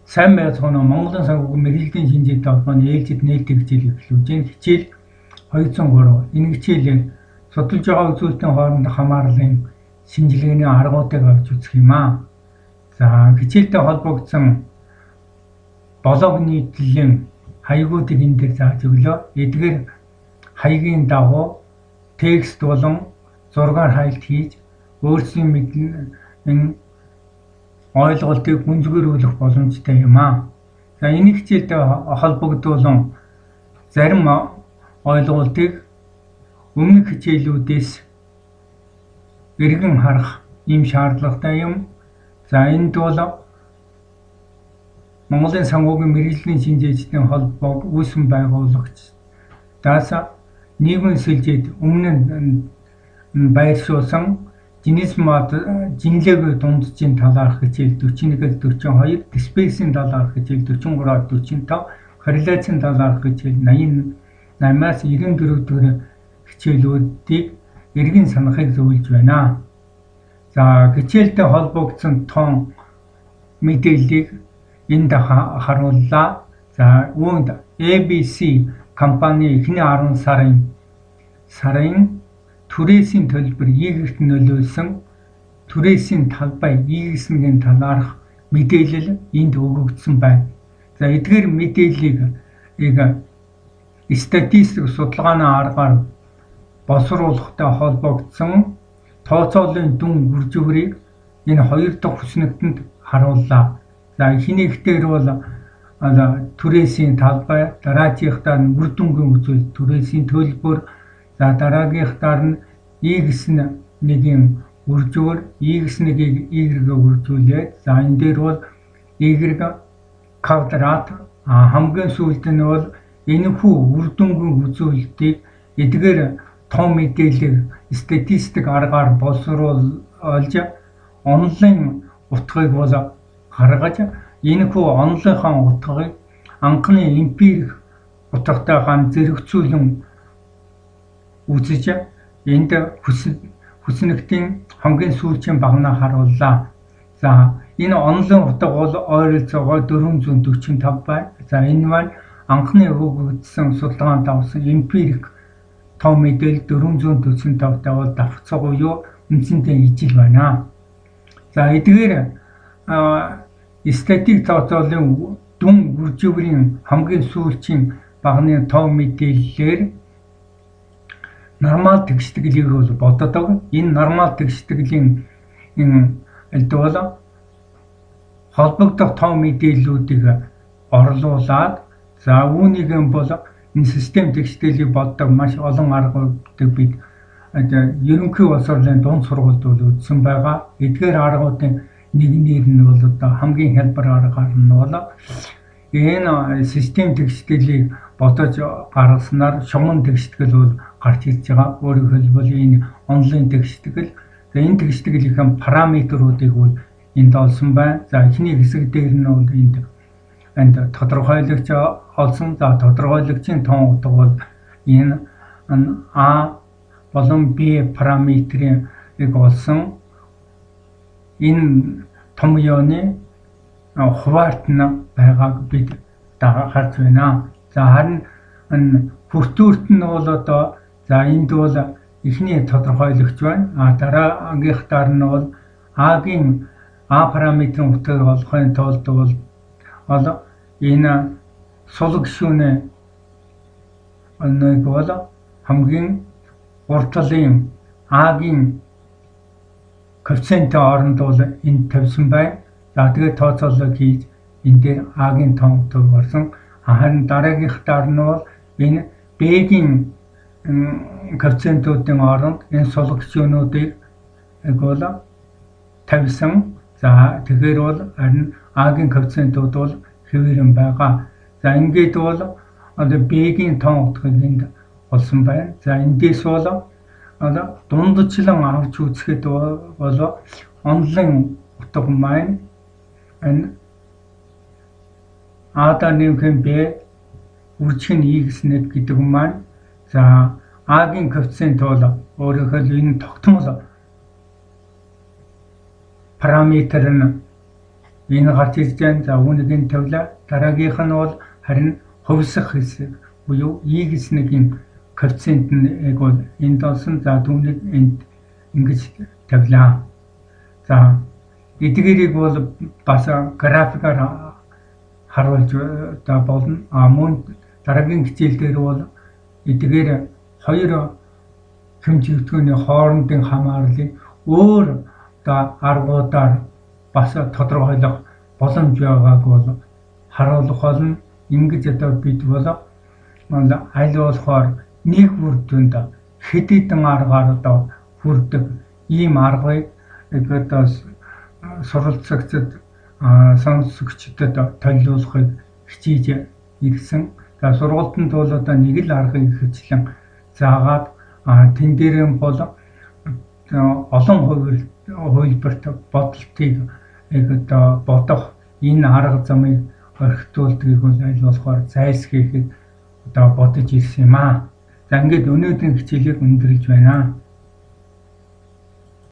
Сайн байцгаана уу. Монголын санхүүгийн мэргэжлийн шинжилгээ холбооны ээлжид нээлттэй хичээл эхлүүлж байна. Хичээл 203. Энэ хичээлээр судалж байгаа үзүүлэлтийн хоорондох хамаарлын шинжилгээний аргуудыг авч үзэх юм аа. За хичээлтэй холбогдсон блог нийтлэлийн хаягуудыг энэ дээр зааж өглөө. Эдгээр хаягийн дагуу текст болон зургаар хайлт хийж өөрсдийн мэдэн ойлголтыг гүнзгийрүүлэх боломжтой юм аа. За энэ хичээлтэй холбогдуулан зарим ойлголтыг өмнөх хичээлүүдээс эргэн харах ийм шаардлагатай юм. За энд бол Монголын санхүүгийн мэргэжлийн шинжээчдийн холбоог үүсгэн байгуулагч дааса нийгмийн сүлжээд өмнө байршуулсан Жинэсмод жинлэг дунджийн талаарх хичээл 41-42, диспейсийн талаарх хичээл 43-45, корреляцийн талаарх хичээл 88-аас 94 дэх хичээлүүдийг эргэн санахыг зөвлөж байна. За хичээлтэй холбогдсон тоон мэдээллийг энд харууллаа. За үүнд ABC компани эхний 10 сарын түрээсийн төлбөр Y-т нөлөөлсөн түрээсийн талбай Y-ийн талаарх мэдээлэл энд өгөгдсөн байна. За эдгээр мэдээллийг статистик судалгааны аргаар боловсруулахтай холбогдсон тооцоолын дүн үрживрийг энэ хоёр дахь хүснэгтэнд харууллаа. За эхнийхтэр бол түрээсийн талбай, дараагийнхтаа нь үр дүнгийн үзүүлэлт түрээсийн төлбөр, за дараагийнхтаар нь Y-1-ийн үржүүр, Y-1-ийг Y-гээ үржүүлээд, за энэ дээр бол Y квадрат, хамгийн сүүлд нь бол энэхүү үр дүнгийн үзүүлэлтийг эдгээр том мэдээлэл статистик аргаар боловсруулж онлын утгыг бол гаргаж энэхүү онлынхаа утгыг анхны эмпирик утгатайгаа зэрэгцүүлэн үзэж энд хүснэгтийн хамгийн сүүлчийн багнаа харууллаа. За энэ онлын утга бол ойролцоогоор 445 байна. За энэ маань анхны өгөгдсөн судалгаанд авсан эмпирик том мэдээлэл 445-тай бол давхцаа буюу үндсэндээ ижил байна. За эдгээр статик тооцоолын дүн үрживрийн хамгийн сүүлчийн багны том мэдээллээр нормал тэгштгэлийг бол боддог. Энэ нормал тэгштгэлийн бол холбогдох том мэдээллүүдийг орлуулад, за үүнийг бол энэ систем тэгштгэлийг боддог маш олон аргуудыг бид ерөнхий боловсролын дунд сургуульд бол үзсэн байгаа. Эдгээр аргуудын нэгнээр нь бол одоо хамгийн хялбар аргаар нь бол энэ систем тэгштгэлийг бодож гаргаснаар шугам тэгштгэл бол гарч ирж байгаа. Өөрөөр хэлбэл энэ онлайн тэгштгэл. За энэ тэгштгэлийн параметруудыг бол энд олсон байна. За эхний хэсэг дээр нь бол энд тодорхойлогч олсон. За тодорхойлогчийн тоон утга бол энэ А болон Б параметрийг олсон. Энэ том ёоны хуваарт нь байгааг бид харж байна. За харин хүртүүрт нь бол одоо за энд бол эхний тодорхойлогч байна. Дараагийнхтаар нь бол А-гийн А параметрийн утгыг олохын тулд бол энэ сул гишүүний нэг бол хамгийн уртлын А-гийн коэффициентийн оронд бол энд тавьсан байна. За тэгээд тооцоолол хийж энэ дээр А-гийн том утгыг орсон. Харин дараагийнхтаар нь бол энэ Б-гийн коэффициентуудын оронд энэ сул гишүүнүүдийг бол тавьсан. За тэгэхээр бол харин А-гийн коэффициентууд бол хэвээрэн байгаа. За ингээд бол Б-гийн том утгыг энд олсон байна. За эндээс бол дундчлан авч үзэхэд бол онлын утга маань энэ А-да нэмэх Б үржих нь Y-д гэдэг маань. За А-гийн коэффициент бол өөрөөр хэлбэл энэ тогтмол параметр нь Энэ гарч ирж байгаа. За үүнийг нь тавилаа. Дараагийнх нь бол харин хувьсах хэсэг буюу И гэснэгийн коэффициент нь бол энд олсон. За түүнийг энд ингэж тавилаа. За эдгээрийг бол бас графикаар харуулж болно. Мөн дараагийн хичээл дээр бол эдгээр хоёр хэмжигдэхүүний хоорондын хамаарлыг өөр аргуудаар бас тодорхойлох боломж байгааг бол харуулах болно. Ингэж бид бол аль болохоор нэг үр дүнд хэд хэдэн аргаар хүрдэг ийм аргыг суралцагчид сонсогчдод төлөвлөхийг хичээж ирсэн. За сургалтанд бол нэг л аргыг ихэвчлэн заагаад тэн дээр бол олон хувилбарт бодолтыг бодох энэ арга замыг орхитуулдгийг бол аль болохоор зайлсхийхийг бодож ирсэн юм аа. За ингээд өнөөдрийн хичээлийг өндөрлж байна.